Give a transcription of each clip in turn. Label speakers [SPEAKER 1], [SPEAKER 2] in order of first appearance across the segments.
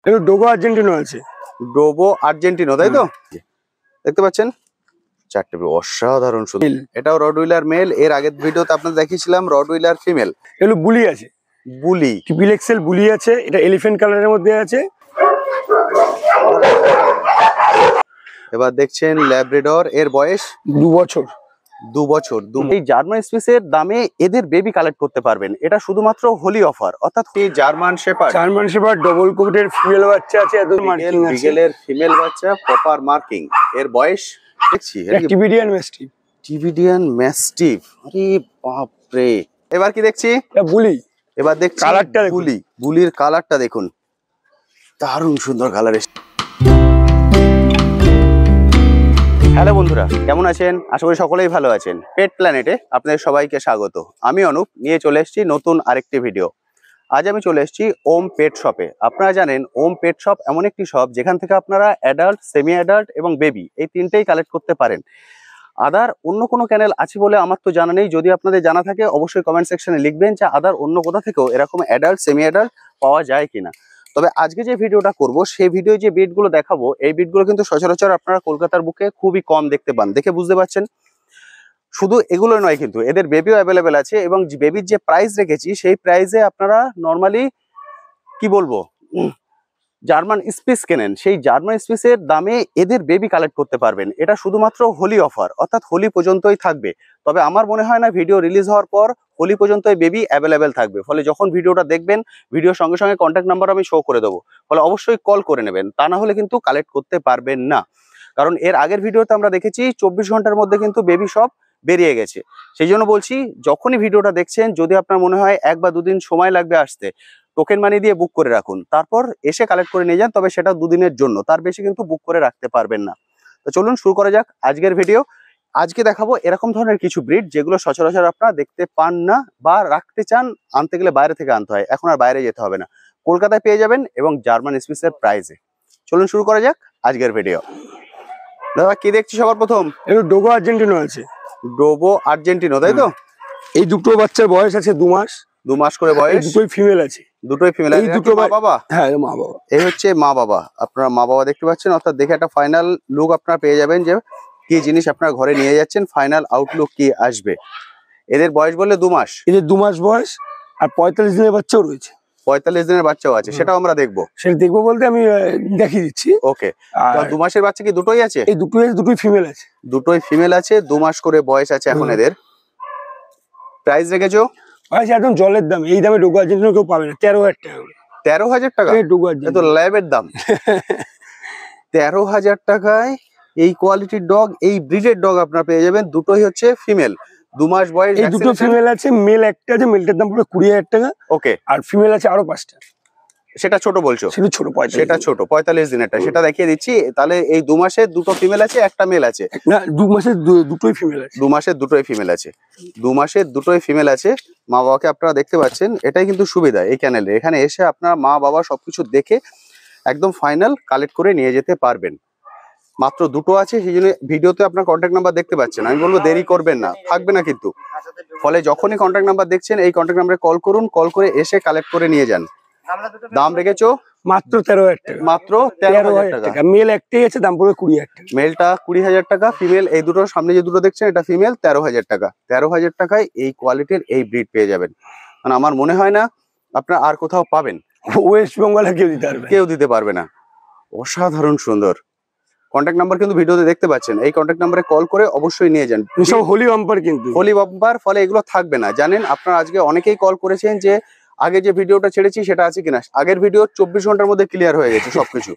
[SPEAKER 1] এটা ডোগো আর্জেন্টিনো আছে।
[SPEAKER 2] ডোবো আর্জেন্টিনো, তাই তো? দেখতে পাচ্ছেন চারটে অসাধারণ সুন্দর। এটাও রডউইলার মেল। এর আগের ভিডিওতে আপনাদের দেখিয়েছিলাম রডউইলার ফিমেল।
[SPEAKER 1] এগুলো বুলি আছে,
[SPEAKER 2] বুলি
[SPEAKER 1] ট্রিপল এক্সেল বুলি আছে। এটা এলিফ্যান্ট কালারের মধ্যে আছে।
[SPEAKER 2] এবার দেখছেন ল্যাব্রাডর, এর বয়স
[SPEAKER 1] 2 বছর।
[SPEAKER 2] 2 বছর। এই জার্মান স্পিসের দামে এদের বেবি কালেক্ট করতে পারবেন। এটা শুধুমাত্র হোলি অফার। অর্থাৎ এই German shepherd,
[SPEAKER 1] German shepherd double কোটের ফিমেল বাচ্চা আছে, একদম মার্কিং আছে।
[SPEAKER 2] বিগেলের ফিমেল বাচ্চা, প্রপার মার্কিং। এর বয়স দেখছি
[SPEAKER 1] টিবিডিয়ান ম্যাস্টিফ।
[SPEAKER 2] টিবিডিয়ান ম্যাস্টিফ। আরে বাপ রে। এবার কি দেখছি?
[SPEAKER 1] এটা বুলি।
[SPEAKER 2] এবার দেখছি
[SPEAKER 1] কালারটা দেখুন।
[SPEAKER 2] বুলি, বুলির কালারটা দেখুন, দারুণ সুন্দর কালার এসেছে। হ্যালো বন্ধুরা, কেমন আছেন? আশা করি সকলেই ভালো আছেন। পেট প্ল্যানেটে আপনাদের সবাইকে স্বাগত। আমি অনুপ নিয়ে চলে এসেছি নতুন আরেকটি ভিডিও। আজ আমি চলে এসেছি ওম পেট শপে। আপনারা জানেন ওম পেট শপ এমন একটি শপ যেখান থেকে আপনারা অ্যাডাল্ট, সেমি অ্যাডাল্ট এবং বেবি এই তিনটেই কালেক্ট করতে পারেন। আদার অন্য কোনো চ্যানেল আছে বলে আমার তো জানা নেই। যদি আপনাদের জানা থাকে অবশ্যই কমেন্ট সেকশনে লিখবেন যে আদার অন্য কোথা থেকেও এরকম অ্যাডাল্ট, সেমি অ্যাডাল্ট পাওয়া যায় কিনা। তবে আজকে যে ভিডিওটা করব সেই ভিডিও যে বিটগুলো দেখাবো, এই বিটগুলো কিন্তু সচরাচর আপনারা কলকাতার বুকে খুবই কম দেখতে পান। দেখে বুঝতে পারছেন। শুধু এগুলো নয়, কিন্তু এদের বেবিও অ্যাভেলেবেল আছে এবং বেবির যে প্রাইস রেখেছি সেই প্রাইসে আপনারা নর্মালি কি বলবো জার্মান স্পিস কেনেন, সেই জার্মান স্পিসের দামে এদের বেবি কালেক্ট করতে পারবেন। এটা শুধুমাত্র হোলি অফার, অর্থাৎ হোলি পর্যন্তই থাকবে। তবে আমার মনে হয় না ভিডিও রিলিজ হওয়ার পর হোলি পর্যন্ত বেবি অ্যাভেলেবেল থাকবে। ফলে যখন ভিডিওটা দেখবেন, ভিডিওর সঙ্গে সঙ্গে কন্ট্যাক্ট নাম্বার আমি শো করে দেবো। ফলে অবশ্যই কল করে নেবেন, তা না হলে কিন্তু কালেক্ট করতে পারবেন না। কারণ এর আগের ভিডিওতে আমরা দেখেছি 24 ঘন্টার মধ্যে কিন্তু বেবি সব বেরিয়ে গেছে। সেই জন্য বলছি, যখনই ভিডিওটা দেখছেন, যদি আপনার মনে হয় 1 বা 2 দিন সময় লাগবে আসতে, টোকেন মানি দিয়ে বুক করে রাখুন, তারপর এসে কালেক্ট করে নিয়ে যান। তবে সেটা 2 দিনের জন্য, তার বেশি কিন্তু বুক করে রাখতে পারবেন না। তো চলুন শুরু করা যাক আজকের ভিডিও। আজকে দেখাবো এরকম ধরনের কিছু ব্রিড যেগুলো সচরাচর আপনারা দেখতে পান না, বা রাখতে চান, আনতে গেলে বাইরে থেকে আনতে হয়। এখন আর বাইরে যেতে হবে না, কলকাতায় পেয়ে যাবেন এবং জার্মান স্পিসের প্রাইসে। চলুন শুরু করা যাক আজকের ভিডিও। দাদা কি দেখছি সবার প্রথম?
[SPEAKER 1] এটা ডোগো আর্জেন্টিনো আছে।
[SPEAKER 2] ডোবো আর্জেন্টিনো, তাই তো?
[SPEAKER 1] এই দুটো বাচ্চার বয়স আছে 2 মাস।
[SPEAKER 2] 2 মাস করে বয়স।
[SPEAKER 1] দুটোই ফিমেল আছে।
[SPEAKER 2] দুটোই ফিমেল।
[SPEAKER 1] এই দুটো
[SPEAKER 2] মা বাবা?
[SPEAKER 1] হ্যাঁ, মা বাবা।
[SPEAKER 2] এই হচ্ছে মা বাবা। আপনারা মা বাবা দেখতে পাচ্ছেন, অর্থাৎ দেখে একটা ফাইনাল লুক আপনারা পেয়ে যাবেন যে কি জিনিস আপনারা ঘরে নিয়ে যাচ্ছেন, ফাইনাল আউটলুক কি আসবে। এদের বয়স বললে 2 মাস।
[SPEAKER 1] এদের 2 মাস বয়স, আর 45 দিনের বাচ্চাও রয়েছে।
[SPEAKER 2] 45 দিনের বাচ্চাও আছে, সেটাও আমরা দেখবো।
[SPEAKER 1] সেটা দেখবো বলতে আমি দেখিয়ে দিচ্ছি।
[SPEAKER 2] ওকে। 2 মাসের বাচ্চা কি দুটোই আছে?
[SPEAKER 1] এই দুটোই ফিমেল আছে।
[SPEAKER 2] দুটোই ফিমেল আছে, 2 মাস করে বয়স আছে এখন এদের। প্রাইস রেখেছো?
[SPEAKER 1] আচ্ছা, একদম জলের দাম। এই দামে ডোগো আর্জেন্টিনো কেউ পাবে না। 13,000 টাকা।
[SPEAKER 2] 13,000 টাকা?
[SPEAKER 1] ডোগো
[SPEAKER 2] এ তো
[SPEAKER 1] আর্জেন্টিনো
[SPEAKER 2] ল্যাবের দাম। 13,000 টাকায় এই কোয়ালিটির ডগ, এই ব্রিডের ডগ আপনারা পেয়ে যাবেন। দুটোই হচ্ছে ফিমেল, 2 মাস বয়স।
[SPEAKER 1] এই দুটো ফিমেল আছে, মেল একটা আছে, মেলটার দাম পুরো 20,000 টাকা।
[SPEAKER 2] ওকে।
[SPEAKER 1] আর ফিমেল আছে আরো 5টা।
[SPEAKER 2] সেটা ছোট বলছো?
[SPEAKER 1] সেটা ছোট,
[SPEAKER 2] সেটা ছোট 45 দিনেরটা, সেটা দেখিয়ে দিচ্ছি। তাহলে এই 2 মাসে দুটো ফিমেল আছে, একটা মেল আছে।
[SPEAKER 1] না, 2 মাসে দুটোই ফিমেল আছে।
[SPEAKER 2] 2 মাসে দুটোই ফিমেল আছে। 2 মাসে দুটোই ফিমেল আছে। মা বাবাকে আপনারা দেখতে পাচ্ছেন। এটাই কিন্তু সুবিধা এই চ্যানেলে। এখানে এসে আপনারা মা বাবা সবকিছু দেখে একদম ফাইনাল কালেক্ট করে নিয়ে যেতে পারবেন। মাত্র দুটো আছে, সেই জন্য ভিডিওতে আপনার কন্ট্যাক্ট নাম্বার দেখতে পাচ্ছেন। আমি বলবো দেরি করবেন না, থাকবে না কিন্তু। ফলে যখনই কন্ট্যাক্ট নাম্বার দেখছেন, এই কন্ট্যাক্ট নাম্বারে কল করুন, কল করে এসে কালেক্ট করে নিয়ে যান। দাম রেখেছো
[SPEAKER 1] মাত্র 13,000 টাকা।
[SPEAKER 2] মাত্র 13,000 টাকা।
[SPEAKER 1] মেল একটাই আছে, দাম পড়বে 20,000 টাকা।
[SPEAKER 2] মেলটা 20,000 টাকা, ফিমেল এই দুটো সামনে যে দুটো দেখছেন এটা ফিমেল, 13,000 টাকা। 13,000 টাকায় এই কোয়ালিটির এই ব্রিড পেয়ে যাবেন। মানে আমার মনে হয় না আপনারা আর কোথাও পাবেন।
[SPEAKER 1] ওয়েস্ট বেঙ্গলে কেউ দিতে পারবে
[SPEAKER 2] না। অসাধারণ সুন্দর। কন্ট্যাক্ট নাম্বার কিন্তু ভিডিওতে দেখতে পাচ্ছেন। এই কন্ট্যাক্ট নাম্বারে কল করে অবশ্যই নিয়ে যান।
[SPEAKER 1] সব হোলি বাম্পার, কিন্তু
[SPEAKER 2] হোলি বাম্পার। ফলে এগুলো থাকবে না, জানেন। আপনারা আজকে অনেকেই কল করেছেন যে আগে যে ভিডিওটা ছেড়েছি সেটা আছে কিনা। আগের ভিডিও 24 ঘন্টার মধ্যে ক্লিয়ার হয়ে গেছে সবকিছু।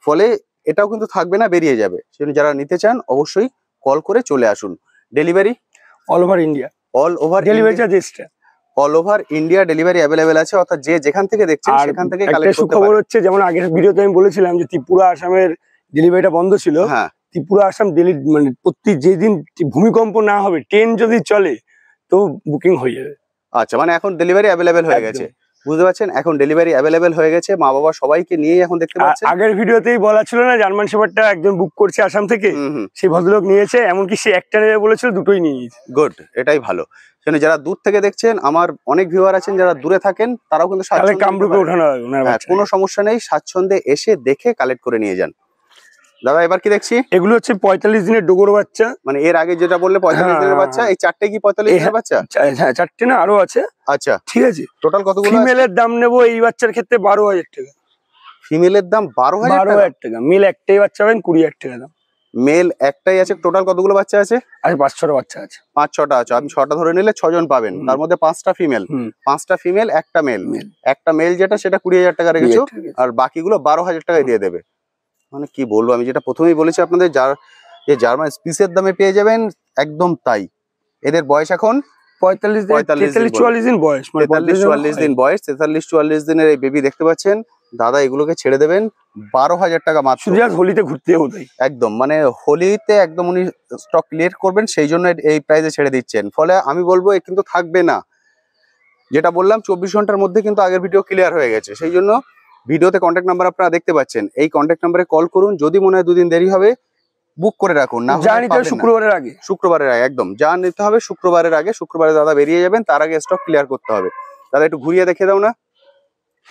[SPEAKER 2] ফলে এটাও কিন্তু থাকবে না, বেরিয়ে যাবে। সেজন্য যারা নিতে চান অবশ্যই কল করে চলে আসুন। Delivery
[SPEAKER 1] all over India.
[SPEAKER 2] All over
[SPEAKER 1] delivery charge extra.
[SPEAKER 2] All over India delivery available আছে, অর্থাৎ যে যেখান থেকে দেখছেন সেখান থেকে কালেক্ট করতে
[SPEAKER 1] খবর হচ্ছে, যেমন আগের ভিডিওতে আমি বলেছিলাম যে ত্রিপুরা আসামের ডেলিভারিটা বন্ধ ছিল।
[SPEAKER 2] হ্যাঁ,
[SPEAKER 1] ত্রিপুরা আসাম মানে প্রতি যেদিন ভূমিকম্প না হবে, ট্রেন যদি চলে তো বুকিং হয়ে যাবে।
[SPEAKER 2] আচ্ছা, মানে এখন ডেলিভারি অ্যাভেলেবেল হয়ে গেছে। বুঝতে পারছেন, এখন ডেলিভারি অ্যাভেলেবেল হয়ে গেছে, মা বাবা সবাইকে নিয়েই এখন দেখতে পাচ্ছেন।
[SPEAKER 1] আগের ভিডিওতেই বলা ছিল না জার্মান শেফার্ডটা একজন বুক করছে আসাম থেকে, সেই ভদ্রলোক নিয়েছে, এমনকি সে একটা নেবে বলেছিল, দুটোই নিয়ে নিয়েছে।
[SPEAKER 2] গুড, এটাই ভালো। যারা দূর থেকে দেখছেন, আমার অনেক ভিউয়ার আছেন যারা দূরে থাকেন, তারাও কিন্তু
[SPEAKER 1] কামরূপে ওঠানো হবে,
[SPEAKER 2] কোনো সমস্যা নেই, স্বাচ্ছন্দ্যে এসে দেখে কালেক্ট করে নিয়ে যান। দাদা এবার কি দেখছি?
[SPEAKER 1] এগুলো হচ্ছে 45 দিনের ডোগর বাচ্চা।
[SPEAKER 2] মানে এর আগে যেটা বললে 45 দিনের বাচ্চা, এই চারটে কি 45 দিনের বাচ্চা?
[SPEAKER 1] হ্যাঁ, চারটে না, আরো আছে।
[SPEAKER 2] আচ্ছা,
[SPEAKER 1] ঠিক আছে।
[SPEAKER 2] টোটাল কতগুলো?
[SPEAKER 1] ফিমেলের দাম নেবো এই বাচ্চার ক্ষেত্রে 12,000 টাকা।
[SPEAKER 2] ফিমেলের দাম 12,000
[SPEAKER 1] টাকা। মেল একটাই বাচ্চা পাবেন 20,000 টাকা দাম।
[SPEAKER 2] মেল একটাই আছে। টোটাল কতগুলো বাচ্চা আছে?
[SPEAKER 1] আর 5-6টা বাচ্চা আছে।
[SPEAKER 2] 5-6টা আছে। আপনি 6টা ধরে নিলে 6 জন পাবেন, তার মধ্যে 5টা ফিমেল। 5টা ফিমেল, একটা মেল। একটা মেল যেটা সেটা 20,000 টাকা রেখেছো, আর বাকিগুলো 12,000 টাকায় দিয়ে দেবে। মানে কি বলবো, আমি যেটা প্রথমেই বলেছি আপনাদের, যে জার্মান স্পিসের দামে পেয়ে যাবেন, একদম তাই। এদের বয়স এখন
[SPEAKER 1] 43-44 দিন বয়স।
[SPEAKER 2] 43-44 দিন বয়স। 43-44 দিনের এই বেবি দেখতে পাচ্ছেন। দাদা এগুলোকে ছেড়ে দেবেন 12,000 টাকা মাত্র।
[SPEAKER 1] শুধু আজ হোলিতে ঘুরতে হতেই
[SPEAKER 2] একদম, মানে হোলিতে একদম উনি স্টক ক্লিয়ার করবেন, সেই জন্য এই প্রাইসে ছেড়ে দিচ্ছেন। ফলে আমি বলবো এ কিন্তু থাকবে না। যেটা বললাম 24 ঘন্টার মধ্যে কিন্তু আগের ভিডিও ক্লিয়ার হয়ে গেছে, সেই জন্য ভিডিওতে কন্ট্যাক্ট নাম্বার আপনারা দেখতে পাচ্ছেন, এই কন্ট্যাক্ট নাম্বারে কল করুন। যদি মনে হয় 2 দিন দেরি হবে, বুক করে রাখুন, না
[SPEAKER 1] যা নিতে হবে শুক্রবারের আগে।
[SPEAKER 2] শুক্রবারের আগে একদম যা নিতে হবে শুক্রবারের আগে। শুক্রবারে দাদা বেরিয়ে যাবেন, তার আগে স্টক ক্লিয়ার করতে হবে। দাদা একটু ঘুরিয়ে দেখে দাও না।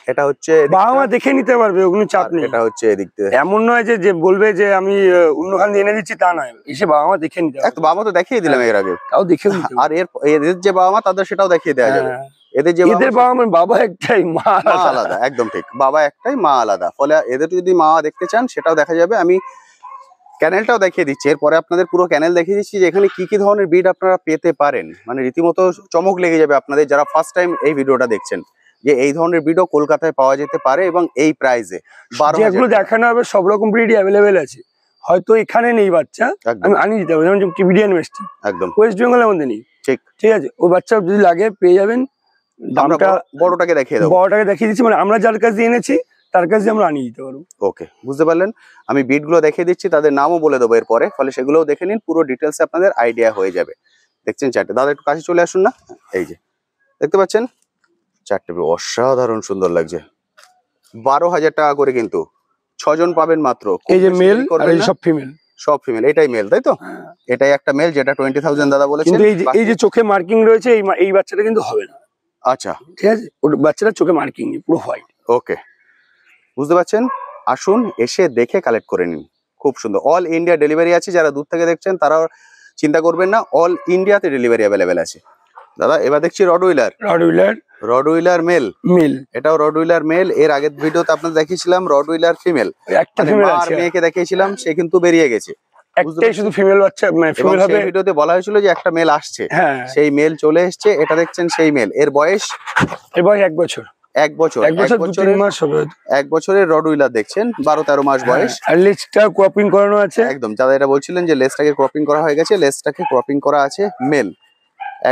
[SPEAKER 2] এটা হচ্ছে
[SPEAKER 1] বাবা মা দেখে নিতে পারবে, ওগুলো চাপ নেই।
[SPEAKER 2] এটা হচ্ছে এদিক থেকে,
[SPEAKER 1] এমন নয় যে বলবে যে আমি অন্যখান দিয়ে এনে দিচ্ছি, তা নয়, এসে বাবা মা দেখে নিতে পারবে।
[SPEAKER 2] বাবা মা তো দেখিয়ে দিলাম এর আগে,
[SPEAKER 1] তাও দেখে।
[SPEAKER 2] আর এদের যে বাবা মা তাদের সেটাও দেখিয়ে দেওয়া যাবে।
[SPEAKER 1] এদের বাবা মা, বাবা একটাই, মা
[SPEAKER 2] আলাদা। একদম ঠিক, বাবা একটাই, মা আলাদা। ফলে এদের যদি মা দেখতে চান সেটাও দেখা যাবে। আমি ক্যানেলটাও দেখিয়ে দিচ্ছি, এরপরে আপনাদের পুরো ক্যানেল দেখিয়ে দিচ্ছি যে এখানে কি কি ধরনের ব্রিড আপনারা পেতে পারেন। মানে রীতিমতো চমক লেগে যাবে আপনাদের যারা ফার্স্ট টাইম এই ভিডিওটা দেখছেন, যে এই ধরনের ব্রিডও কলকাতায় পাওয়া যেতে পারে এবং এই প্রাইসে।
[SPEAKER 1] যেগুলো দেখানো হবে সব রকম ব্রিডই অ্যাভেলেবেল আছে, হয়তো এখানে নেই বাচ্চা, আমি আনিয়ে দিতে হবে। যেমন টিবিডিয়ান ওয়েস্ট,
[SPEAKER 2] একদম
[SPEAKER 1] ওয়েস্ট বেঙ্গলের মধ্যে নেই। ঠিক আছে, ওই বাচ্চা যদি লাগে পেয়ে যাবেন। দামটা
[SPEAKER 2] বড়টাকে দেখিয়ে দেবো,
[SPEAKER 1] বড়টাকে দেখিয়ে দিচ্ছি, মানে আমরা যার কাছে এনেছি তার কাছে আমরা আনিয়ে দিতে পারবো।
[SPEAKER 2] ওকে, বুঝতে পারলেন। আমি ব্রিডগুলো দেখিয়ে দিচ্ছি, তাদের নামও বলে দেবো এরপরে, ফলে সেগুলোও দেখে নিন, পুরো ডিটেলসে আপনাদের আইডিয়া হয়ে যাবে। দেখছেন চারটে, দাদা একটু কাছে চলে আসুন না। এই যে দেখতে পাচ্ছেন চারটে, অসাধারণ সুন্দর লাগছে। 12,000 টাকা করে কিন্তু 6 জন পাবেন মাত্র।
[SPEAKER 1] এই যে মেল আর এই সব ফিমেল,
[SPEAKER 2] সব ফিমেল। এটাই মেল তাই তো? এটাই একটা মেল, যেটা 20,000 দাদা বলেছেন।
[SPEAKER 1] কিন্তু এই যে চোখে মার্কিং রয়েছে, এই বাচ্চাটা কিন্তু হবে না।
[SPEAKER 2] আচ্ছা,
[SPEAKER 1] ঠিক আছে, ওর বাচ্চাটা চোখে মার্কিং নেই, পুরো হোয়াইট।
[SPEAKER 2] ওকে, বুঝতে পারছেন। আসুন এসে দেখে কালেক্ট করে নিন, খুব সুন্দর। অল ইন্ডিয়া ডেলিভারি আছে, যারা দূর থেকে দেখছেন তারাও চিন্তা করবেন না, অল ইন্ডিয়াতে ডেলিভারি অ্যাভেলেবেল আছে। দাদা এবার দেখছি রডউইলার মেল। এটাও রডউইলার মেল। এর আগের ভিডিওতে আপনাদের দেখিয়েছিলাম রডউইলার ফিমেল,
[SPEAKER 1] একটা ফিমেল আছে,
[SPEAKER 2] মেয়েকে দেখিয়েছিলাম, সে কিন্তু বেরিয়ে গেছে।
[SPEAKER 1] একটাই শুধু ফিমেল বাচ্চা, ফিমেল হবে।
[SPEAKER 2] ভিডিওতে বলা হয়েছিল যে একটা মেল আসছে, সেই মেল চলে এসেছে। এটা দেখছেন সেই মেল। এর বয়স
[SPEAKER 1] 1 বছর।
[SPEAKER 2] 1 বছর
[SPEAKER 1] 2-3 মাস হবে।
[SPEAKER 2] 1 বছরের রডউইলার দেখছেন, 12-13 মাস বয়স।
[SPEAKER 1] আর লেজটা ক্রপিং করানো আছে।
[SPEAKER 2] একদম, যারা এটা বলছিলেন যে লেজটাকে ক্রপিং করা হয়ে গেছে, লেজটাকে ক্রপিং করা আছে। মেল,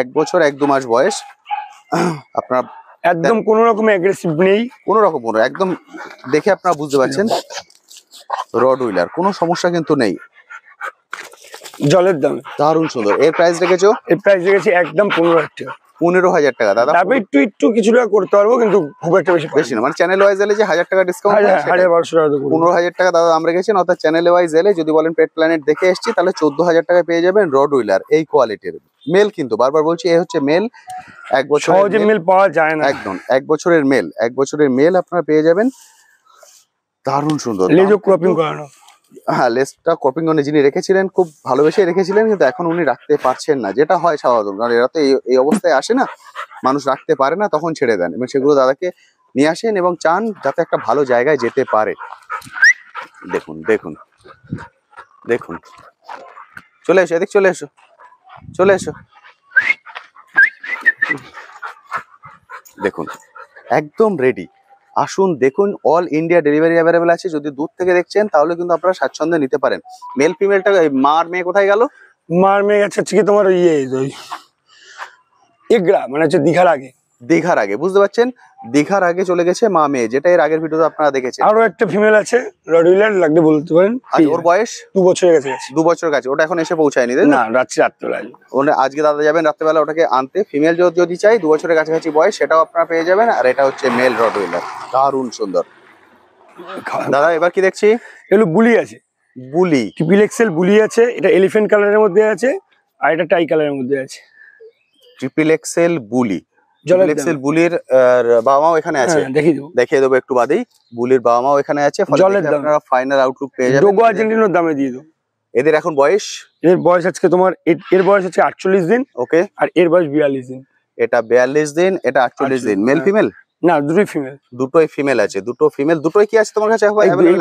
[SPEAKER 2] 1 বছর 1-2 মাস বয়স। আপনার
[SPEAKER 1] একদম কোনো রকম অ্যাগ্রেসিভ নেই,
[SPEAKER 2] কোনো রকম একদম দেখে আপনারা বুঝতে পারছেন রডউইলার, কোনো সমস্যা কিন্তু নেই।
[SPEAKER 1] জলের দাম
[SPEAKER 2] দারুণ সুন্দর। এর প্রাইস রেখেছো?
[SPEAKER 1] এর প্রাইস রেখেছি একদম 15,000 টাকা।
[SPEAKER 2] 15,000 টাকা দাদা।
[SPEAKER 1] তবে একটু কিছু টাকা করতে পারবো, কিন্তু খুব একটা বেশি
[SPEAKER 2] না। মানে চ্যানেল ওয়াইজ এলে যে 1000 টাকা ডিসকাউন্ট,
[SPEAKER 1] 1200 টাকা।
[SPEAKER 2] 15,000 টাকা দাদা দাম রেখেছেন। অর্থাৎ চ্যানেল ওয়াইজ এলে যদি বলেন পেট প্ল্যানেট দেখে এসেছি, তাহলে 14,000 টাকা পেয়ে যাবেন রডউইলার এই কোয়ালিটির মেল। কিন্তু বারবার বলছি, এ হচ্ছে মেল। 1 বছর
[SPEAKER 1] সহজে মেল পাওয়া যায় না।
[SPEAKER 2] একদম 1 বছরের মেল, 1 বছরের মেল আপনারা পেয়ে যাবেন। দারুণ সুন্দর।
[SPEAKER 1] লেজও ক্রপিং করানো।
[SPEAKER 2] হ্যাঁ, লেজটা ক্রপিং করে যিনি রেখেছিলেন খুব ভালোবেসে রেখেছিলেন, কিন্তু এখন উনি রাখতে পারছেন না, যেটা হয় স্বাভাবিক। কারণ এরা তো এই অবস্থায় আসে না, মানুষ রাখতে পারে না, তখন ছেড়ে দেন। এবং সেগুলো দাদাকে নিয়ে আসেন এবং চান যাতে একটা ভালো জায়গায় যেতে পারে। দেখুন দেখুন দেখুন, চলে এসো, এদিক চলে এসো, চলে এসো। দেখুন একদম রেডি। আসুন দেখুন, অল ইন্ডিয়া ডেলিভারি অ্যাভেলেবেল আছে। যদি দূর থেকে দেখছেন তাহলে কিন্তু আপনারা স্বাচ্ছন্দ্যে নিতে পারেন। মেল ফিমেলটা, মার মেয়ে কোথায় গেল?
[SPEAKER 1] মার মেয়ে আছে কি তোমার এগরা, মানে হচ্ছে দীঘার আগে।
[SPEAKER 2] দীঘার আগে, বুঝতে পারছেন, দীঘার আগে চলে গেছে মা মেয়ে, যেটা এর আগের ভিডিওতে আপনারা দেখেছেন।
[SPEAKER 1] আরো একটা ফিমেল আছে রডউইলার, লাগলে বলতে পারেন।
[SPEAKER 2] ওর বয়স
[SPEAKER 1] 2 বছরের কাছে গেছে।
[SPEAKER 2] 2 বছর কাছে, ওটা এখন এসে পৌঁছায়নি
[SPEAKER 1] না, রাত্রে
[SPEAKER 2] ওটা আজকে দাদা যাবেন রাত্রেবেলা ওটাকে আনতে। ফিমেল যদি চাই 2 বছরের কাছাকাছি বয়স, সেটাও আপনারা পেয়ে যাবেন। আর এটা হচ্ছে মেল রডউইলার, দারুণ সুন্দর। দাদা এবার কি দেখছি,
[SPEAKER 1] এগুলো বুলি আছে,
[SPEAKER 2] বুলি,
[SPEAKER 1] ট্রিপল এক্সেল বুলি আছে। এটা এলিফ্যান্ট কালারের মধ্যে আছে, আর এটা টাই কালারের মধ্যে আছে।
[SPEAKER 2] ট্রিপল এক্সেল বুলি,
[SPEAKER 1] জলের
[SPEAKER 2] এক্সেল বুলির বাবা মাও এখানে আছে, দেখিয়ে দেবো একটু বাদেই। বুলির বাবা মাও এখানে আছে,
[SPEAKER 1] জলের দাম
[SPEAKER 2] আপনারা ফাইনাল আউটলুক পেয়ে যাবেন।
[SPEAKER 1] ডোগো আর্জেন্টিনার দামে দিয়ে দেবো।
[SPEAKER 2] এদের এখন বয়স,
[SPEAKER 1] এর বয়স আজকে তোমার, এর বয়স হচ্ছে 48 দিন।
[SPEAKER 2] ওকে,
[SPEAKER 1] আর এর বয়স 42 দিন।
[SPEAKER 2] এটা 42 দিন, এটা 48 দিন। Male female?
[SPEAKER 1] না, দুটোই ফিমেল।
[SPEAKER 2] দুটোই ফিমেল আছে, দুটো ফিমেল। দুটোই কি আছে তোমার কাছে?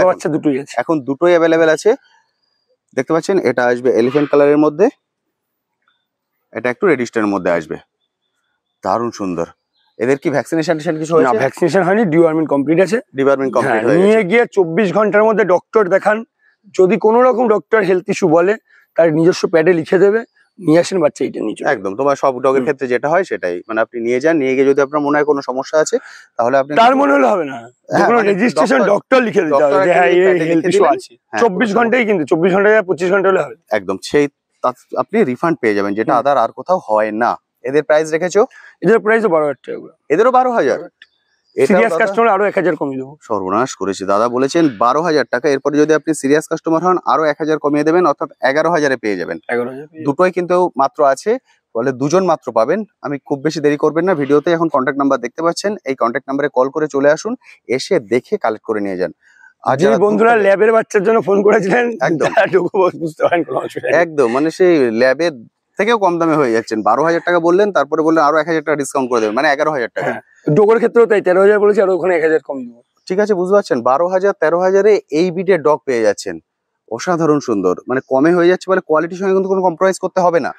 [SPEAKER 1] বাচ্চা দুটোই আছে,
[SPEAKER 2] এখন দুটোই অ্যাভেলেবেল আছে। দেখতে পাচ্ছেন, এটা আসবে এলিফ্যান্ট কালারের মধ্যে, এটা একটু রেডিস্টারের মধ্যে আসবে, দারুণ সুন্দর। এদের কি ভ্যাকসিনেশন কিছু হয়েছে?
[SPEAKER 1] না, ভ্যাকসিনেশন হয়নি, ডিওয়ার্মিং কমপ্লিট আছে।
[SPEAKER 2] ডিওয়ার্মিং কমপ্লিট হয়ে গেছে।
[SPEAKER 1] নিয়ে গিয়ে 24 ঘন্টার মধ্যে ডক্টর দেখান। যদি কোনো রকম ডক্টর হেলথ ইস্যু বলে, তার নিজস্ব প্যাডে লিখে দেবে, নিয়ে আসেন বাচ্চা এটা নিয়ে।
[SPEAKER 2] একদম, তোমার সব ডগের ক্ষেত্রে যেটা হয় সেটাই, মানে আপনি নিয়ে যান, নিয়ে গিয়ে যদি আপনার মনে হয় কোনো সমস্যা আছে, তাহলে আপনি,
[SPEAKER 1] তার মনে হলে হবে না, কোনো রেজিস্ট্রেশন ডক্টর লিখে দিতে হবে যে হ্যাঁ এই হেলথ ইস্যু আছে। 24 ঘন্টাই, কিন্তু 24 ঘন্টা 25 ঘন্টা হলে হবে।
[SPEAKER 2] একদম, সেই আপনি রিফান্ড পেয়ে যাবেন, যেটা আদার আর কোথাও হয় না। এদের প্রাইস রেখেছো?
[SPEAKER 1] এদের প্রাইস 12,000 টাকা।
[SPEAKER 2] এদেরও 12,000?
[SPEAKER 1] সিরিয়াস কাস্টমার আরো 1000 কমিয়ে দেবো।
[SPEAKER 2] সর্বনাশ করেছে, দাদা বলেছেন 12,000 টাকা। এরপরে যদি আপনি সিরিয়াস কাস্টমার হন, আরো 1000 কমিয়ে দেবেন, অর্থাৎ 11,000-এ পেয়ে যাবেন।
[SPEAKER 1] 11,000
[SPEAKER 2] দুটোই কিন্তু মাত্র আছে, বলে দুজন মাত্র পাবেন। আমি খুব বেশি দেরি করবেন না, ভিডিওতে এখন কন্ট্যাক্ট নাম্বার দেখতে পাচ্ছেন, এই কন্ট্যাক্ট নাম্বারে কল করে চলে আসুন, এসে দেখে কালেক্ট করে নিয়ে যান।
[SPEAKER 1] আর যে বন্ধুরা ল্যাবের বাচ্চার জন্য ফোন করেছিলেন,
[SPEAKER 2] একদম
[SPEAKER 1] বুঝতে পারেন কোনো অসুবিধা নেই।
[SPEAKER 2] একদম, মানে সেই ল্যাবের থেকেও কম দামে হয়ে যাচ্ছেন। 12,000 টাকা বললেন, তারপরে বললেন আরো 1000 টাকা ডিসকাউন্ট করে দেবেন, মানে 11,000 টাকা।
[SPEAKER 1] ডোগের ক্ষেত্রেও তাই, 13,000 বলেছি, আর ওখানে 1000 কম দেবো।
[SPEAKER 2] ঠিক আছে, বুঝতে পারছেন, 12,000 13,000-এ এই বিটের ডগ পেয়ে যাচ্ছেন, অসাধারণ সুন্দর। মানে কমে হয়ে যাচ্ছে বলে কোয়ালিটির সঙ্গে কিন্তু কোনো কম্প্রোমাইজ করতে হবে না।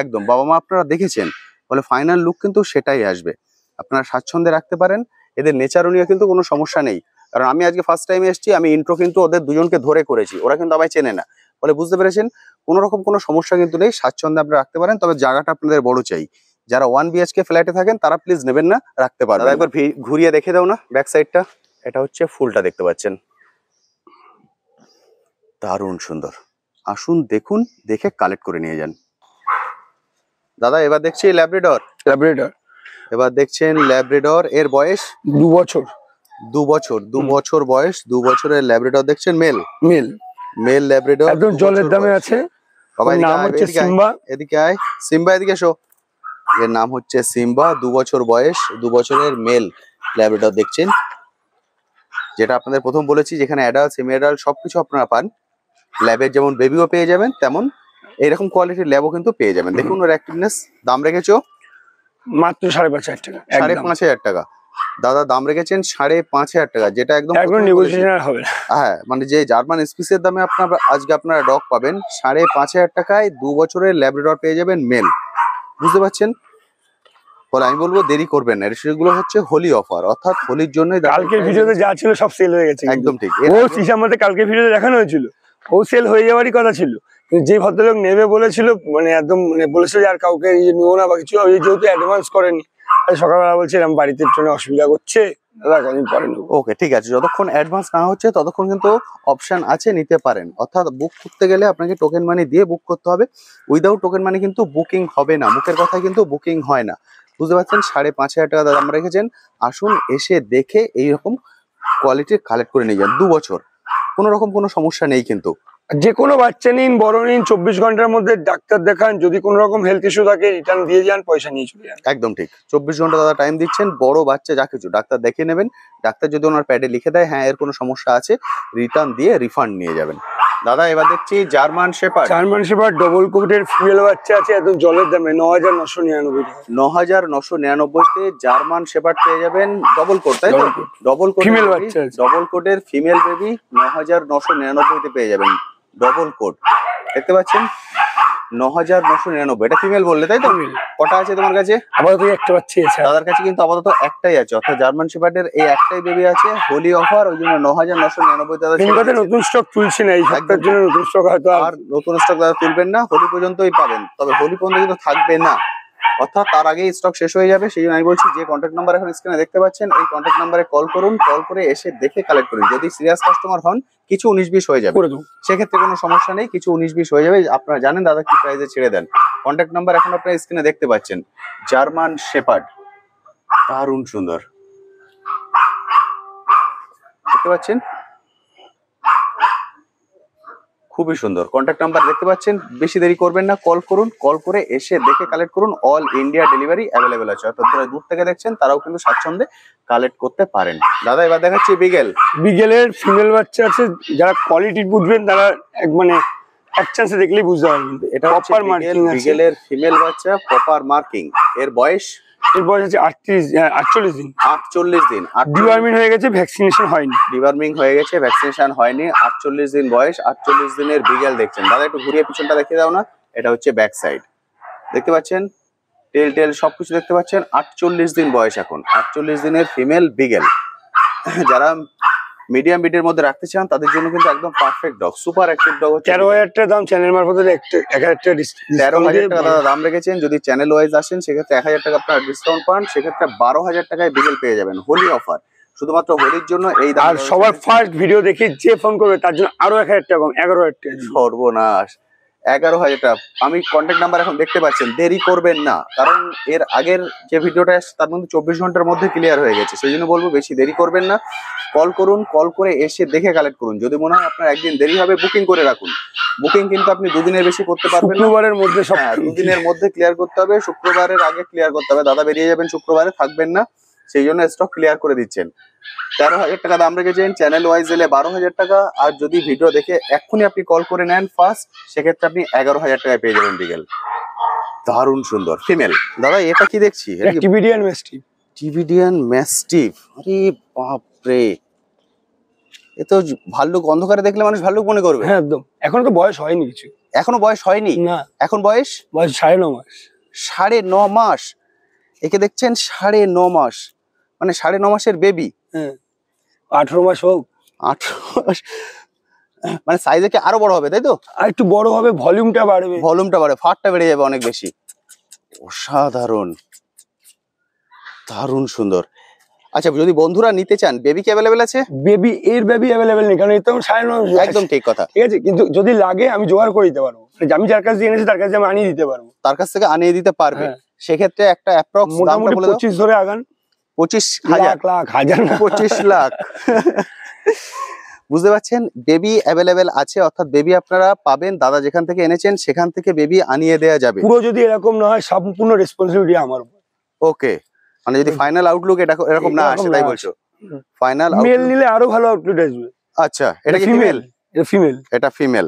[SPEAKER 2] একদম, বাবা মা আপনারা দেখেছেন বলে ফাইনাল লুক কিন্তু সেটাই আসবে। আপনারা স্বাচ্ছন্দ্যে রাখতে পারেন। এদের নেচারও নিয়ে কিন্তু কোনো সমস্যা নেই, কারণ আমি আজকে ফার্স্ট টাইম এসেছি, আমি ইন্ট্রো কিন্তু ওদের দুজনকে ধরে করেছি, ওরা কিন্তু আমায় চেনে না বলে, বুঝতে পেরেছেন, কোনো রকম কোনো সমস্যা কিন্তু নেই। স্বাচ্ছন্দ্যে আপনারা রাখতে পারেন, তবে জায়গাটা আপনাদের বড় চাই। যারা 1 BHK ফ্ল্যাটে থাকেন তারা প্লিজ নেবেন না, রাখতে পারবেন। একবার ঘুরিয়ে দেখে দাও না ব্যাক সাইডটা। এটা হচ্ছে ফুলটা, দেখতে পাচ্ছেন, দারুণ সুন্দর। আসুন দেখুন, দেখে কালেক্ট করে নিয়ে যান। দাদা এবার দেখছি ল্যাব্রাডর। এবার দেখছেন ল্যাব্রাডর, এর বয়স
[SPEAKER 1] 2 বছর।
[SPEAKER 2] 2 বছর, 2 বছর বয়স, 2 বছরের ল্যাব্রাডর দেখছেন, মেল ল্যাব্রাডর,
[SPEAKER 1] একদম জলের দামে আছে। নাম হচ্ছে সিম্বা।
[SPEAKER 2] এদিকে আয় সিম্বা, এদিকে এসো। এর নাম হচ্ছে সিম্বা, 2 বছর বয়স, 2 বছরের মেল ল্যাব্রাডর দেখছেন, যেটা আপনাদের প্রথম বলেছি, যেখানে অ্যাডাল্ট সেমি অ্যাডাল্ট সবকিছু আপনারা পান। ল্যাবের যেমন বেবিও পেয়ে যাবেন, তেমন এইরকম কোয়ালিটির ল্যাবও কিন্তু পেয়ে যাবেন। দেখুন ওর অ্যাক্টিভনেস। দাম রেখেছো
[SPEAKER 1] মাত্র 5,500 টাকা।
[SPEAKER 2] 5,500 টাকা। দাদা দাম রেখেছেন 5,500 টাকা, যেটা একদম
[SPEAKER 1] নেগোসিয়েশন হবে না।
[SPEAKER 2] হ্যাঁ, মানে যে জার্মান স্পিসের দামে আজকে আপনারা ডগ পাবেন, 5,500 টাকায় 2 বছরের ল্যাব্রাডর পেয়ে যাবেন মেল। বুঝতে পারছেন? বলে আমি বলবো দেরি করবেন না, সেগুলো হচ্ছে হোলি অফার, অর্থাৎ হোলির জন্যই।
[SPEAKER 1] কালকের ভিডিওতে যা ছিল সব সেল হয়ে গেছে।
[SPEAKER 2] একদম ঠিক,
[SPEAKER 1] ও সিসার কালকের ভিডিওতে দেখানো হয়েছিল, ও সেল হয়ে যাওয়ারই কথা ছিল, যে ভদ্রলোক নেবে বলেছিল, মানে একদম বলেছিল আর কাউকে নিও না বা কিছু, যেহেতু অ্যাডভান্স করেনি, সকালবেলা বলছে এরকম বাড়িতে জন্য অসুবিধা করছে,
[SPEAKER 2] ওকে ঠিক আছে, যতক্ষণ অ্যাডভান্স না হচ্ছে ততক্ষণ কিন্তু অপশন আছে, নিতে পারেন। অর্থাৎ বুক করতে গেলে আপনাকে টোকেন মানি দিয়ে বুক করতে হবে, উইদাউট টোকেন মানি কিন্তু বুকিং হবে না, মুখের কথায় কিন্তু বুকিং হয় না। বুঝতে পারছেন? 5,500 টাকা দাম রেখেছেন। আসুন এসে দেখে এইরকম কোয়ালিটির কালেক্ট করে নিয়ে যান। 2 বছর, কোনো রকম কোনো সমস্যা নেই কিন্তু।
[SPEAKER 1] যে কোনো বাচ্চা নিন, বড় নিন, 24 ঘন্টার মধ্যে ডাক্তার দেখান, যদি কোনো রকম হেলথ ইস্যু থাকে রিটার্ন দিয়ে যান, পয়সা নিয়ে চলে যান।
[SPEAKER 2] একদম ঠিক, 24 ঘন্টা দাদা টাইম দিচ্ছেন। বড় বাচ্চা যা কিছু ডাক্তার দেখে নেবেন, ডাক্তার যদি ওনার প্যাডে লিখে দেয় হ্যাঁ এর কোনো সমস্যা আছে, রিটার্ন দিয়ে রিফান্ড নিয়ে যাবেন। দাদা এবার দেখছি জার্মান শেপার্ড
[SPEAKER 1] ডবল কোটের ফিমেল বাচ্চা আছে, একদম জলের দামে 9,999 টাকা।
[SPEAKER 2] 9,999-তে জার্মান শেপার্ড পেয়ে যাবেন, ডবল কোট, তাই তো? ডবল কোট
[SPEAKER 1] ফিমেল বাচ্চা,
[SPEAKER 2] ডবল কোটের ফিমেল বেবি 9,999-তে পেয়ে যাবেন, ডবল কোট। দেখতে পাচ্ছেন 9,999, এটা ফিমেল বললে তাই তো? কটা আছে তোমার কাছে?
[SPEAKER 1] আপাতত একটা বাচ্চা আছে
[SPEAKER 2] দাদার কাছে, কিন্তু আপাতত একটাই আছে, অর্থাৎ জার্মান শেপার্ডের এই একটাই বেবি আছে। হোলি অফার, ওই জন্য 9,999 দাদা।
[SPEAKER 1] নতুন স্টক তুলছি না এই সপ্তাহের জন্য, নতুন স্টক হয়তো
[SPEAKER 2] আর নতুন স্টক দাদা তুলবেন না, হোলি পর্যন্তই পাবেন, তবে হোলি পর্যন্ত কিন্তু থাকবে না। অর্থাৎ তার আগে স্টক শেষ হয়ে যাবে। সেই জন্য আমি বলছি যে কন্ট্যাক্ট নাম্বার এখন স্ক্রিনে দেখতে পাচ্ছেন এই কন্ট্যাক্ট নাম্বারে কল করুন, কল করে এসে দেখে কালেক্ট করুন। যদি সিরিয়াস কাস্টমার হন কিছু 19-20 হয়ে যাবে,
[SPEAKER 1] করে দেবো।
[SPEAKER 2] সেক্ষেত্রে কোনো সমস্যা নেই, কিছু 19-20 হয়ে যাবে। আপনারা জানেন দাদা কি প্রাইসে ছেড়ে দেন। কন্ট্যাক্ট নাম্বার এখন আপনারা স্ক্রিনে দেখতে পাচ্ছেন। জার্মান শেপার্ড, দারুণ সুন্দর, দেখতে পাচ্ছেন, খুবই সুন্দর। কন্ট্যাক্ট নাম্বার দেখতে পাচ্ছেন, বেশি দেরি করবেন না, কল করুন, কল করে এসে দেখে কালেক্ট করুন। অল ইন্ডিয়া ডেলিভারি অ্যাভেলেবেল আছে, অর্থাৎ যারা দূর থেকে দেখছেন তারাও কিন্তু স্বাচ্ছন্দ্যে কালেক্ট করতে পারেন। দাদা এবার দেখাচ্ছি বিগেল।
[SPEAKER 1] বিগেলের ফিমেল বাচ্চা আছে, যারা কোয়ালিটি বুঝবেন তারা মানে এক চান্সে দেখলেই বুঝতে পারবেন।
[SPEAKER 2] এটা
[SPEAKER 1] প্রপার মার্কিং আছে।
[SPEAKER 2] বিগেলের ফিমেল বাচ্চা, প্রপার মার্কিং। এর বয়স?
[SPEAKER 1] এর বয়স আছে 48 দিন।
[SPEAKER 2] 48 দিন।
[SPEAKER 1] ডিওয়ার্মিং হয়ে গেছে, ভ্যাকসিনেশন হয়নি।
[SPEAKER 2] ডিওয়ার্মিং হয়ে গেছে, ভ্যাকসিনেশন হয়নি, 48 দিন বয়স। 48 দিনের বিগেল দেখছেন। দাদা একটু ঘুরিয়ে পিছনটা দেখিয়ে দাও না। এটা হচ্ছে ব্যাক সাইড, দেখতে পাচ্ছেন, টেল টেল সবকিছু দেখতে পাচ্ছেন। 48 দিন বয়স এখন, 48 দিনের ফিমেল বিগেল। যারা মিডিয়াম বিটের মধ্যে রাখতে চান তাদের জন্য কিন্তু একদম perfect dog, super active dog হচ্ছে।
[SPEAKER 1] 13,000 টাকা দাম, চ্যানেল মারফত 1000 টাকা
[SPEAKER 2] 13,000 টাকা দাদা দাম রেখেছেন। যদি চ্যানেল ওয়াইজ আসেন সেক্ষেত্রে 1000 টাকা আপনার ডিসকাউন্ট পান, সেক্ষেত্রে 12,000 টাকায় বিগেল পেয়ে যাবেন। হোলি অফার, শুধুমাত্র হোলির জন্য এই দাম।
[SPEAKER 1] আর সবার ফার্স্ট ভিডিও দেখে যে ফোন করবে তার জন্য আরো 1000 টাকা কম, 11,000 টাকা।
[SPEAKER 2] সর্বনাশ, 11,000 টাকা। আমি কন্ট্যাক্ট নাম্বার এখন দেখতে পাচ্ছেন, দেরি করবেন না, কারণ এর আগের যে ভিডিওটা তার মধ্যে 24 ঘন্টার মধ্যে ক্লিয়ার হয়ে গেছে। সেই জন্য বলবো বেশি দেরি করবেন না, কল করুন, কল করে এসে দেখে কালেক্ট করুন। যদি মনে হয় আপনার একদিন দেরি হবে, বুকিং করে রাখুন। বুকিং কিন্তু আপনি 2 দিনের বেশি করতে পারবেন না,
[SPEAKER 1] শুক্রবারের মধ্যে সব।
[SPEAKER 2] হ্যাঁ 2 দিনের মধ্যে ক্লিয়ার করতে হবে, শুক্রবারের আগে ক্লিয়ার করতে হবে। দাদা বেরিয়ে যাবেন শুক্রবারে, থাকবেন না, সেই জন্য স্টক ক্লিয়ার করে দিচ্ছেন। 13,000 টাকা দাম রেখেছেন, চ্যানেল ওয়াইজ এলে 12,000 টাকা। আর যদি ভিডিও দেখে এক্ষুনি আপনি কল করে নেন ফার্স্ট, সেক্ষেত্রে আপনি 11,000 টাকায় পেয়ে যাবেন বিগেল। দারুণ সুন্দর ফিমেল। দাদা এটা কি দেখছি?
[SPEAKER 1] টিবিডিয়ান ম্যাস্টিফ।
[SPEAKER 2] টিবিডিয়ান ম্যাস্টিফ, আরে বাপরে, এ তো ভাল্লুক। অন্ধকারে দেখলে মানুষ ভাল্লুক মনে করবে।
[SPEAKER 1] হ্যাঁ একদম। এখনো তো বয়স হয়নি কিছু।
[SPEAKER 2] এখনো বয়স হয়নি?
[SPEAKER 1] না।
[SPEAKER 2] এখন বয়স
[SPEAKER 1] 9.5 মাস।
[SPEAKER 2] 9.5 মাস। একে দেখছেন 9.5 মাস, মানে 9.5 মাসের বেবি।
[SPEAKER 1] হ্যাঁ 18 মাস হোক।
[SPEAKER 2] 18 মাস, মানে সাইজে কি আরো বড় হবে তাই তো?
[SPEAKER 1] আর একটু বড় হবে, ভলিউমটা বাড়বে।
[SPEAKER 2] ভলিউমটা বাড়বে, ফাটটা বেড়ে যাবে অনেক বেশি। অসাধারণ, দারুণ সুন্দর। আচ্ছা যদি বন্ধুরা নিতে চান, বেবি কি অ্যাভেলেবেল আছে?
[SPEAKER 1] বেবি, এর বেবি অ্যাভেলেবেল নেই, কারণ এর তো 9.5 মাস।
[SPEAKER 2] একদম ঠিক কথা।
[SPEAKER 1] ঠিক আছে, কিন্তু যদি লাগে আমি জোগাড় করে দিতে পারবো। আমি যার কাছে এনেছি তার কাছে আমি আনিয়ে দিতে পারবো।
[SPEAKER 2] তার কাছ থেকে আনিয়ে দিতে পারবে।
[SPEAKER 1] হ্যাঁ।
[SPEAKER 2] সেক্ষেত্রে একটা অ্যাপ্রক্স
[SPEAKER 1] মোটামুটি 25 ধরে আগান।
[SPEAKER 2] 25,000
[SPEAKER 1] লাখ হাজার না,
[SPEAKER 2] 25 লাখ। বুঝতে পারছেন, বেবি অ্যাভেলেবেল আছে, অর্থাৎ বেবি আপনারা পাবেন। দাদা যেখান থেকে এনেছেন সেখান থেকে বেবি আনিয়ে দেওয়া যাবে।
[SPEAKER 1] পুরো যদি এরকম না হয় সম্পূর্ণ রেসপন্সিবিলিটি আমার উপর।
[SPEAKER 2] ওকে, মানে যদি ফাইনাল আউটলুক এটা এরকম না আসে, তাই বলছো? ফাইনাল
[SPEAKER 1] মেল নিলে আরো ভালো আউটলুক আসবে।
[SPEAKER 2] আচ্ছা এটা কি ফিমেল?
[SPEAKER 1] এটা ফিমেল।
[SPEAKER 2] এটা ফিমেল।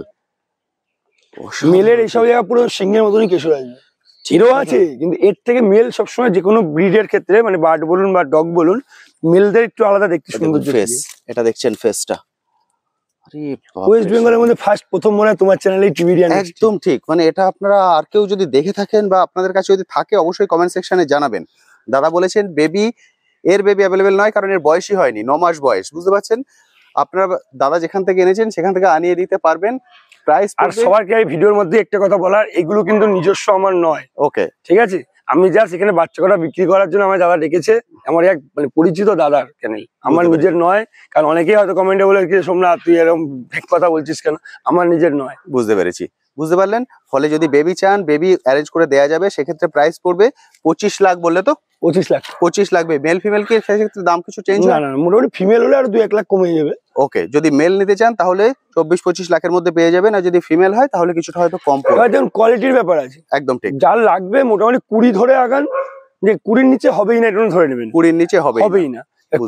[SPEAKER 1] মেলের এইসব জায়গা পুরো সিংহের মতনই কেশর আসবে। এরও আছে, কিন্তু এর থেকে মেল সবসময় যে কোনো ব্রিডের ক্ষেত্রে, মানে বার্ড বলুন বা ডগ বলুন, মেলদের একটু আলাদা দেখতে সুন্দর।
[SPEAKER 2] ফেস, এটা দেখছেন ফেসটা, আরে
[SPEAKER 1] ওয়েস্ট বেঙ্গলের মধ্যে প্রথম মনে হয় তোমার চ্যানেলে টিবিডিয়ান।
[SPEAKER 2] একদম ঠিক। মানে এটা আপনারা আর কেউ যদি দেখে থাকেন বা আপনাদের কাছে যদি থাকে অবশ্যই কমেন্ট সেকশনে জানাবেন। দাদা বলেছেন বেবি, এর বেবি অ্যাভেলেবেল নয় কারণ এর বয়সই হয়নি, 9 মাস বয়স। বুঝতে পারছেন, আপনারা দাদা যেখান থেকে এনেছেন সেখান থেকে আনিয়ে দিতে পারবেন। প্রাইস
[SPEAKER 1] আর সবারকে এই ভিডিওর মধ্যে একটা কথা বলার, এগুলো কিন্তু নিজস্ব আমার নয়।
[SPEAKER 2] ওকে
[SPEAKER 1] ঠিক আছে, আমি জাস্ট এখানে বাচ্চা কটা বিক্রি করার জন্য আমার দাদা ডেকেছে, আমার এক মানে পরিচিত দাদার চ্যানেল, আমার নিজের নয়। কারণ অনেকেই হয়তো কমেন্টে বলে কি সোমনাথ তুই এরকম কথা বলছিস কেন, আমার নিজের নয়।
[SPEAKER 2] বুঝতে পেরেছি, বুঝতে পারলেন। ফলে যদি বেবি চান, বেবি অ্যারেঞ্জ করে দেওয়া যাবে। সেক্ষেত্রে প্রাইস পড়বে 25 লাখ। বললে তো
[SPEAKER 1] 25 লাখ।
[SPEAKER 2] 25 লাগবে। মেল ফিমেল কি সেক্ষেত্রে দাম কিছু চেঞ্জ
[SPEAKER 1] না
[SPEAKER 2] হয়?
[SPEAKER 1] না, মোটামুটি ফিমেল হলে আর 2-1 লাখ কমে যাবে।
[SPEAKER 2] ওকে, যদি মেল নিতে চান তাহলে 24-25 লাখের মধ্যে পেয়ে যাবেন, আর যদি ফিমেল হয় তাহলে কিছুটা হয়তো কম পড়বে।
[SPEAKER 1] এবার দেখুন কোয়ালিটির ব্যাপার আছে।
[SPEAKER 2] একদম ঠিক।
[SPEAKER 1] যার লাগবে মোটামুটি 20 ধরে আগান, যে 20-র নিচে হবেই না এটা ধরে নেবেন।
[SPEAKER 2] 20-র নিচে
[SPEAKER 1] হবেই না,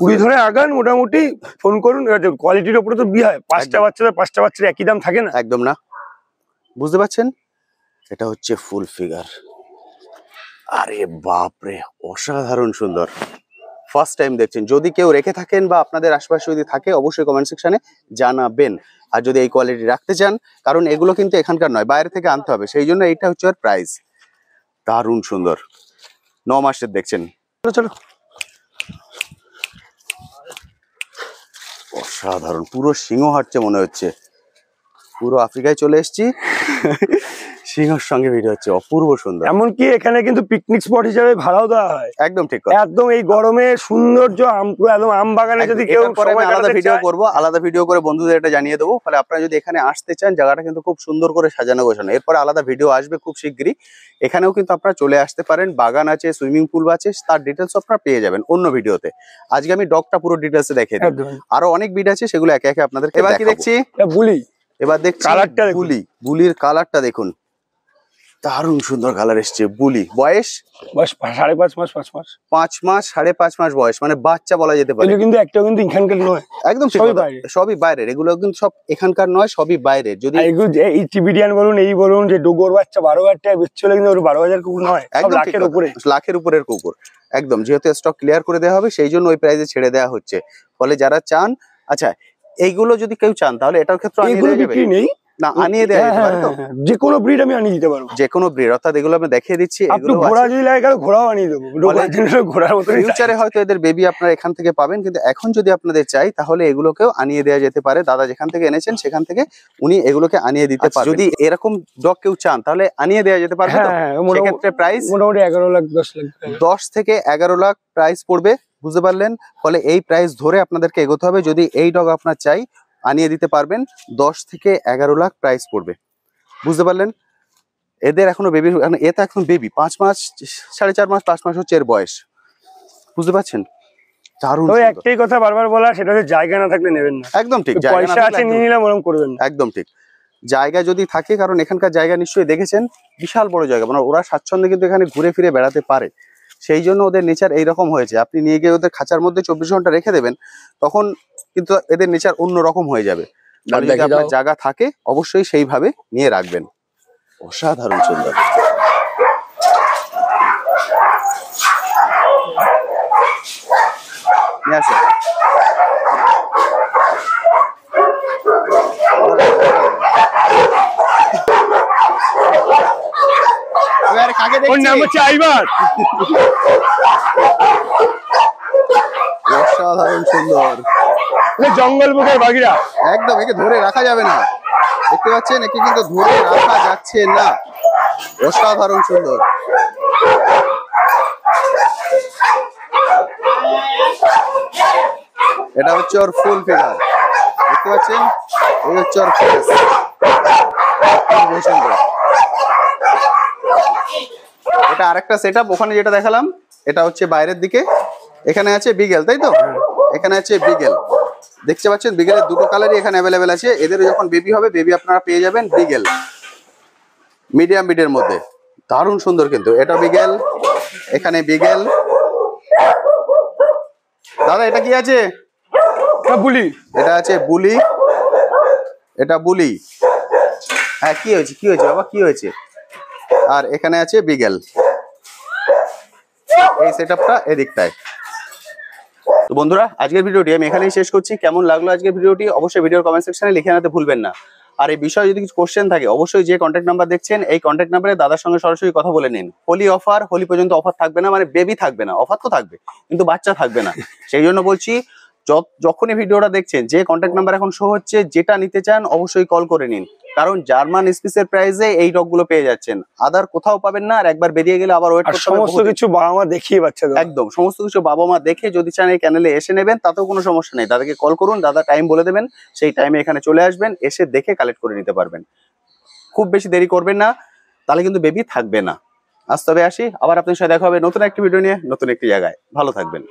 [SPEAKER 1] 20 ধরে আগান, মোটামুটি ফোন করুন। কোয়ালিটির উপরে তো বিয়ে হয়, 5টা বাচ্চার একই দাম থাকে না।
[SPEAKER 2] একদম না। বুঝতে পারছেন, এটা হচ্ছে ফুল ফিগার। আরে বাপরে, অসাধারণ সুন্দর। ফার্স্ট টাইম দেখছেন, যদি কেউ রেখে থাকেন বা আপনাদের আশপাশে যদি থাকে অবশ্যই কমেন্ট সেকশনে জানাবেন। আর যদি এই কোয়ালিটি রাখতে চান, কারণ এগুলো কিন্তু এখানকার নয়, বাইরে থেকে আনতে হবে, সেই জন্য এইটা হচ্ছে আর প্রাইস। দারুণ সুন্দর, 9 মাসের দেখছেন। চলো চলো, অসাধারণ, পুরো সিংহ হাঁটছে মনে হচ্ছে। পুরো আফ্রিকায় চলে এসেছি, সিংহর সঙ্গে ভিডিও হচ্ছে, অপূর্ব সুন্দর।
[SPEAKER 1] এমনকি এখানে কিন্তু পিকনিক স্পট হিসেবে ভাড়াও দেওয়া হয়।
[SPEAKER 2] একদম ঠিক কথা।
[SPEAKER 1] একদম এই গরমে সৌন্দর্য পুরো একদম আম বাগানে যদি কেউ
[SPEAKER 2] আলাদা ভিডিও করবো, আলাদা ভিডিও করে বন্ধুদের এটা জানিয়ে দেবো। ফলে আপনারা যদি এখানে আসতে চান, জায়গাটা কিন্তু খুব সুন্দর করে সাজানো গোছানো। এরপরে আলাদা ভিডিও আসবে খুব শিগগিরই। এখানেও কিন্তু আপনারা চলে আসতে পারেন, বাগান আছে, সুইমিং পুল আছে, তার ডিটেলস আপনারা পেয়ে যাবেন অন্য ভিডিওতে। আজকে আমি ডগটা পুরো ডিটেলস দেখিয়ে দিই। আরো অনেক ভিড আছে, সেগুলো একে একে আপনাদের। এবার কি দেখছি?
[SPEAKER 1] বুলি।
[SPEAKER 2] এবার দেখছি কালারটা, বুলির কালারটা দেখুন, দারুণ সুন্দর কালার এসছে। বুলি বয়স
[SPEAKER 1] 5.5 মাস, 5 মাস,
[SPEAKER 2] 5 মাস 5.5 মাস বয়স, মানে বাচ্চা বলা যেতে পারে।
[SPEAKER 1] কিন্তু একটাও কিন্তু এখানকার নয়,
[SPEAKER 2] একদম সবই বাইরের। এগুলো কিন্তু সব এখানকার নয়, সবই বাইরের। যদি
[SPEAKER 1] এই টিবিডিয়ান বলুন, এই বলুন যে ডোগর বাচ্চা 12,000 টাকা বেচছিল, কিন্তু 12,000 কুকুর নয়, লাখের উপরে,
[SPEAKER 2] লাখের উপরের কুকুর। একদম, যেহেতু স্টক ক্লিয়ার করে দেওয়া হবে সেই জন্য ওই প্রাইসে ছেড়ে দেওয়া হচ্ছে। ফলে যারা চান, আচ্ছা এইগুলো যদি কেউ চান তাহলে এটার ক্ষেত্রে
[SPEAKER 1] বিক্রি নেই
[SPEAKER 2] না, আনিয়ে দেওয়া যেতে পারে। তো
[SPEAKER 1] যে কোনো ব্রিড আমি আনিয়ে দিতে পারবো,
[SPEAKER 2] যে কোনো ব্রিড, অর্থাৎ এগুলো আমি দেখিয়ে দিচ্ছি।
[SPEAKER 1] এগুলো ঘোড়া যদি লাগে ঘোড়াও আনিয়ে দেবো, ঘোড়ার মতো।
[SPEAKER 2] ফিউচারে হয়তো এদের বেবি আপনারা এখান থেকে পাবেন, কিন্তু এখন যদি আপনাদের চাই তাহলে এগুলোকেও আনিয়ে দেওয়া যেতে পারে। দাদা যেখান থেকে এনেছেন সেখান থেকে উনি এগুলোকে আনিয়ে দিতে পারেন। যদি এরকম ডগ কেউ চান তাহলে আনিয়ে দেওয়া যেতে পারবে। সেক্ষেত্রে প্রাইস
[SPEAKER 1] মোটামুটি 11 লাখ 10 লাখ,
[SPEAKER 2] 10 থেকে 11 লাখ প্রাইস পড়বে, বুঝতে পারলেন? ফলে এই প্রাইস ধরে আপনাদেরকে এগোতে হবে। যদি এই ডগ আপনার চাই, আনিয়ে দিতে পারবেন। 10 থেকে 11 লাখ প্রাইস পড়বে, বুঝতে পারলেন? এদের এখনো বেবি, এটা এখন বেবি 5 মাস 4.5 মাস, 5 মাস হচ্ছে এর বয়স, বুঝতে পারছেন? দারুণ।
[SPEAKER 1] একটাই কথা বারবার বলা, সেটা হচ্ছে জায়গা না থাকলে নেবেন না।
[SPEAKER 2] একদম ঠিক,
[SPEAKER 1] পয়সা আছে নিয়ে নিলাম ওরকম করবেন না।
[SPEAKER 2] একদম ঠিক। জায়গা যদি থাকে, কারণ এখানকার জায়গা নিশ্চয়ই দেখেছেন, বিশাল বড় জায়গা, মানে ওরা স্বাচ্ছন্দ্যে কিন্তু এখানে ঘুরে ফিরে বেড়াতে পারে। সেই জন্য ওদের নেচার এইরকম হয়েছে। আপনি নিয়ে গিয়ে ওদের খাঁচার মধ্যে 24 ঘন্টা রেখে দেবেন, তখন কিন্তু এদের নেচার অন্যরকম হয়ে যাবে। যদি আপনার জায়গা থাকে অবশ্যই সেইভাবে নিয়ে রাখবেন। অসাধারণ সুন্দর। নিয়ে আসেন। অসাধারণ সুন্দর
[SPEAKER 1] জঙ্গল বুকের বাঘিরা,
[SPEAKER 2] একদম একে ধরে রাখা যাবে না। দেখতে পাচ্ছেন, একে কিন্তু ধরে রাখা যাচ্ছে না। অসাধারণ সুন্দর। এটা হচ্ছে ওর ফুল ফিগার, দেখতে পাচ্ছেন? এই হচ্ছে ওর ফেস। এটা আরেকটা সেটআপ, ওখানে যেটা দেখালাম এটা হচ্ছে বাইরের দিকে। এখানে আছে বিগেল, তাই তো? এখানে আছে বিগেল, দেখতে পাচ্ছেন? বিগেলের দুটো কালারই এখানে অ্যাভেলেবেল আছে। এদের যখন বেবি হবে, বেবি আপনারা পেয়ে যাবেন বিগেল, মিডিয়াম বিডের মধ্যে। দারুণ সুন্দর কিন্তু। এটা বিগেল, এখানে বিগেল। দাদা এটা কি আছে?
[SPEAKER 1] বুলি।
[SPEAKER 2] এটা আছে বুলি, এটা বুলি। হ্যাঁ, কি হয়েছে, কি হয়েছে বাবা, কি হয়েছে? আর এখানে আছে বিগেল। এই সেটআপটা এদিকটায়। তো বন্ধুরা, আজকের ভিডিওটি আমি এখানেই শেষ করছি। কেমন লাগলো আজকের ভিডিওটি অবশ্যই ভিডিওর কমেন্ট সেকশনে লিখে আনতে ভুলবেন না। আর এই বিষয়ে যদি কিছু কোশ্চেন থাকে অবশ্যই যে কন্ট্যাক্ট নাম্বার দেখছেন এই কন্ট্যাক্ট নাম্বারে দাদার সঙ্গে সরাসরি কথা বলে নিন। হোলি অফার, হোলি পর্যন্ত অফার থাকবে না, মানে বেবি থাকবে না, অফার তো থাকবে কিন্তু বাচ্চা থাকবে না। সেই জন্য বলছি, যখনই ভিডিওটা দেখছেন যে কন্ট্যাক্ট নাম্বার এখন শো হচ্ছে, যেটা নিতে চান অবশ্যই কল করে নিন। কারণ জার্মান স্পিসের প্রাইসে এই ডগগুলো পেয়ে যাচ্ছেন, আদার কোথাও পাবেন না। আর একবার বেরিয়ে গেলে আবার ওয়েট করতে হবে।
[SPEAKER 1] সমস্ত কিছু বাবা মা দেখিয়ে বাচ্চাদের,
[SPEAKER 2] একদম সমস্ত কিছু বাবা মা দেখে যদি চান এই চ্যানেলে এসে নেবেন, তাতেও কোনো সমস্যা নেই। দাদাকে কল করুন, দাদা টাইম বলে দেবেন, সেই টাইমে এখানে চলে আসবেন, এসে দেখে কালেক্ট করে নিতে পারবেন। খুব বেশি দেরি করবেন না, তাহলে কিন্তু বেবি থাকবে না। আজ তবে আসি, আবার আপনার সাথে দেখা হবে নতুন একটি ভিডিও নিয়ে, নতুন একটি জায়গায়। ভালো থাকবেন।